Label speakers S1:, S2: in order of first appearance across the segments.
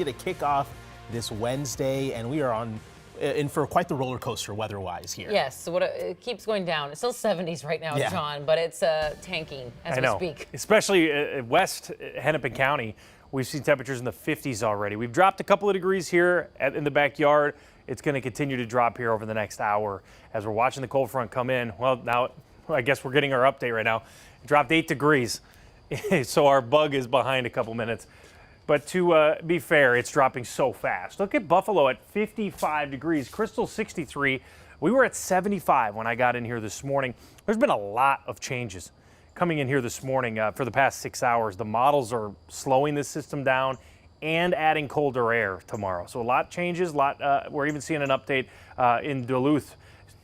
S1: To kick off this Wednesday, and we are in for quite the roller coaster weather-wise here.
S2: Yes, so it keeps going down. It's still 70s right now, John, but it's tanking as we speak.
S3: Especially west Hennepin County, we've seen temperatures in the 50s already. We've dropped a couple of degrees here in the backyard. It's going to continue to drop here over the next hour as we're watching the cold front come in. Well, now I guess we're getting our update right now. It dropped 8 degrees, so our bug is behind a couple minutes. But to be fair, it's dropping so fast. Look at Buffalo at 55 degrees, Crystal 63. We were at 75 when I got in here this morning. There's been a lot of changes coming in here this morning for the past 6 hours. The models are slowing this system down and adding colder air tomorrow. So a lot changes. We're even seeing an update in Duluth.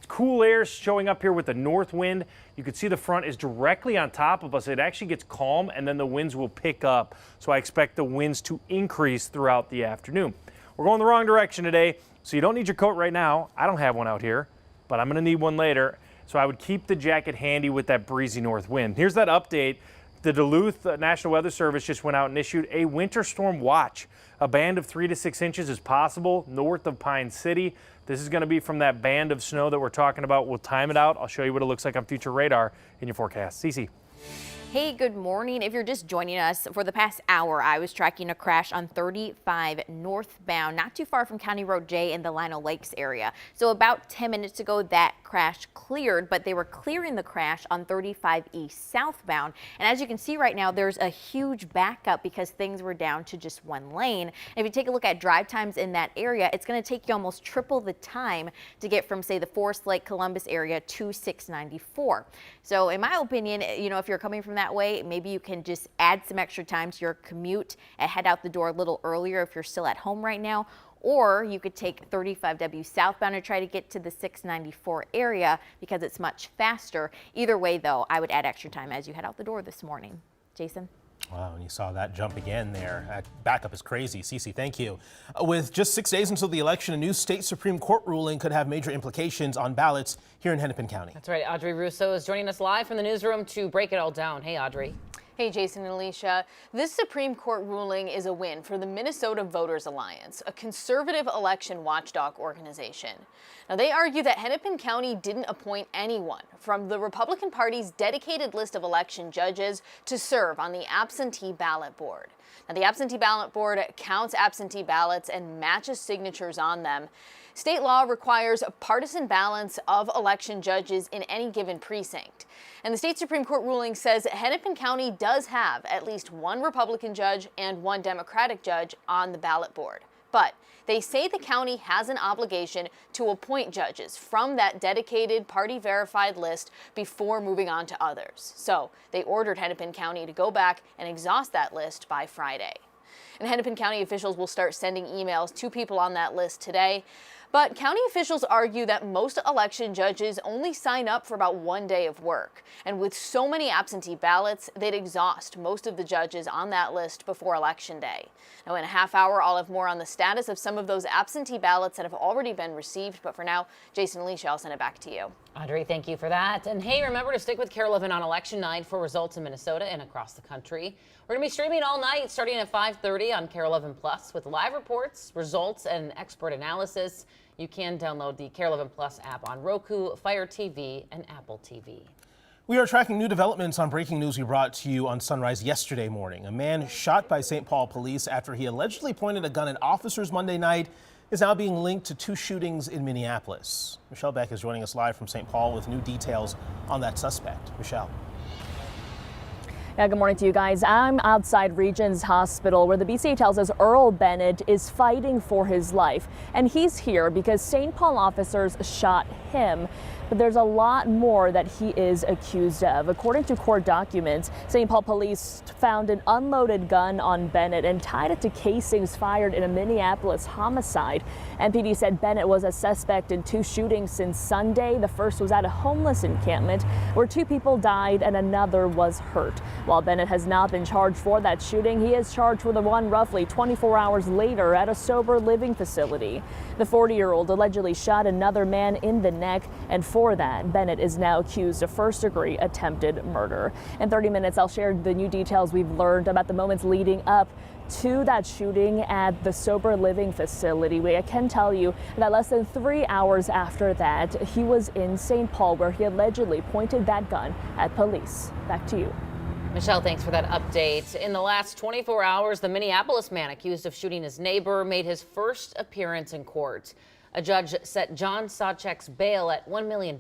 S3: Cool air showing up here with the north wind. You can see the front is directly on top of us. It actually gets calm and then the winds will pick up. So I expect the winds to increase throughout the afternoon. We're going the wrong direction today, so you don't need your coat right now. I don't have one out here, but I'm going to need one later. So I would keep the jacket handy with that breezy north wind. Here's that update. The Duluth National Weather Service just went out and issued a winter storm watch. A band of 3 to 6 inches is possible north of Pine City. This is going to be from that band of snow that we're talking about. We'll time it out. I'll show you what it looks like on future radar in your forecast. Cece.
S4: Hey, good morning. If you're just joining us, for the past hour, I was tracking a crash on 35 northbound, not too far from County Road J in the Lino Lakes area. So about 10 minutes ago, that crash cleared, but they were clearing the crash on 35 east southbound. And as you can see right now, there's a huge backup because things were down to just one lane. And if you take a look at drive times in that area, it's going to take you almost triple the time to get from, say, the Forest Lake Columbus area to 694. So in my opinion, you know, if you're coming from that way, maybe you can just add some extra time to your commute and head out the door a little earlier if you're still at home right now. Or you could take 35W southbound and try to get to the 694 area because it's much faster. Either way, though, I would add extra time as you head out the door this morning. Jason?
S1: Wow, and you saw that jump again there. That backup is crazy. Cece, thank you. With just 6 days until the election, a new state Supreme Court ruling could have major implications on ballots here in Hennepin County.
S2: That's right. Audrey Russo is joining us live from the newsroom to break it all down. Hey, Audrey.
S5: Hey, Jason and Alicia. This Supreme Court ruling is a win for the Minnesota Voters Alliance, a conservative election watchdog organization. Now, they argue that Hennepin County didn't appoint anyone from the Republican Party's dedicated list of election judges to serve on the absentee ballot board. Now, the absentee ballot board counts absentee ballots and matches signatures on them. State law requires a partisan balance of election judges in any given precinct. And the state Supreme Court ruling says Hennepin County does have at least one Republican judge and one Democratic judge on the ballot board. But they say the county has an obligation to appoint judges from that dedicated party-verified list before moving on to others. So they ordered Hennepin County to go back and exhaust that list by Friday. And Hennepin County officials will start sending emails to people on that list today. But county officials argue that most election judges only sign up for about 1 day of work. And with so many absentee ballots, they'd exhaust most of the judges on that list before Election Day. Now, in a half hour, I'll have more on the status of some of those absentee ballots that have already been received. But for now, Jason and Alicia, I'll send it back to you.
S2: Audrey, thank you for that. And hey, remember to stick with KARE 11 on election night for results in Minnesota and across the country. We're going to be streaming all night starting at 5:30 on KARE 11 Plus with live reports, results, and expert analysis. You can download the KARE 11 Plus app on Roku, Fire TV, and Apple TV.
S1: We are tracking new developments on breaking news we brought to you on Sunrise yesterday morning. A man shot by St. Paul police after he allegedly pointed a gun at officers Monday night is now being linked to 2 shootings in Minneapolis. Michelle Beck is joining us live from St. Paul with new details on that suspect. Michelle.
S6: Yeah, good morning to you guys. I'm outside Regions Hospital where the BCA tells us Earl Bennett is fighting for his life. And he's here because St. Paul officers shot him. But there's a lot more that he is accused of. According to court documents, St. Paul police found an unloaded gun on Bennett and tied it to casings fired in a Minneapolis homicide. MPD said Bennett was a suspect in 2 shootings since Sunday. The first was at a homeless encampment where 2 people died and another was hurt. While Bennett has not been charged for that shooting, he is charged with the one roughly 24 hours later at a sober living facility. The 40-year-old allegedly shot another man in the neck, and for that, Bennett is now accused of first-degree attempted murder. In 30 minutes, I'll share the new details we've learned about the moments leading up to that shooting at the sober living facility. I can tell you that less than 3 hours after that, he was in St. Paul, where he allegedly pointed that gun at police. Back to you.
S2: Michelle, thanks for that update. In the last 24 hours, the Minneapolis man accused of shooting his neighbor made his first appearance in court. A judge set John Sawchek's bail at $1 million.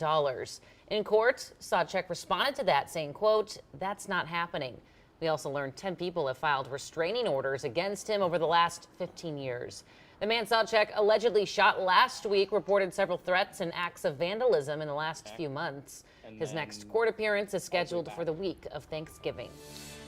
S2: In court, Sawchek responded to that, saying, quote, "That's not happening." We also learned 10 people have filed restraining orders against him over the last 15 years. The man Sawchek allegedly shot last week reported several threats and acts of vandalism in the last few months. His next court appearance is scheduled for the week of Thanksgiving.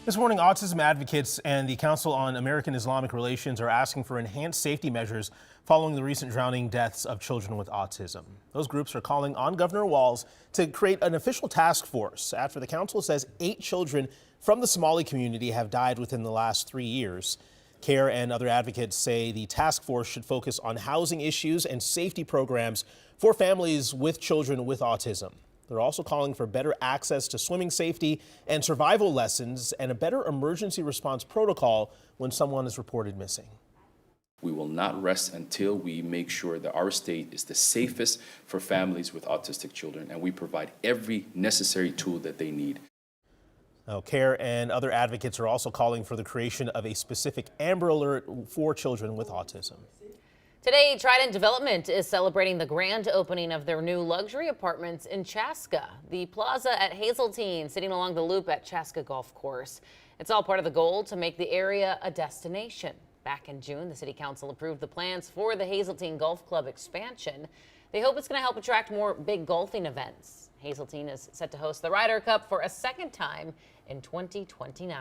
S1: This morning, autism advocates and the Council on American Islamic Relations are asking for enhanced safety measures following the recent drowning deaths of children with autism. Those groups are calling on Governor Walz to create an official task force after the council says 8 children from the Somali community have died within the last 3 years. CARE and other advocates say the task force should focus on housing issues and safety programs for families with children with autism. They're also calling for better access to swimming safety and survival lessons and a better emergency response protocol when someone is reported missing.
S7: We will not rest until we make sure that our state is the safest for families with autistic children, and we provide every necessary tool that they need.
S1: Now, CARE and other advocates are also calling for the creation of a specific Amber Alert for children with autism.
S2: Today, Trident Development is celebrating the grand opening of their new luxury apartments in Chaska, the plaza at Hazeltine, sitting along the loop at Chaska Golf Course. It's all part of the goal to make the area a destination. Back in June, the City Council approved the plans for the Hazeltine Golf Club expansion. They hope it's going to help attract more big golfing events. Hazeltine is set to host the Ryder Cup for a second time in 2029.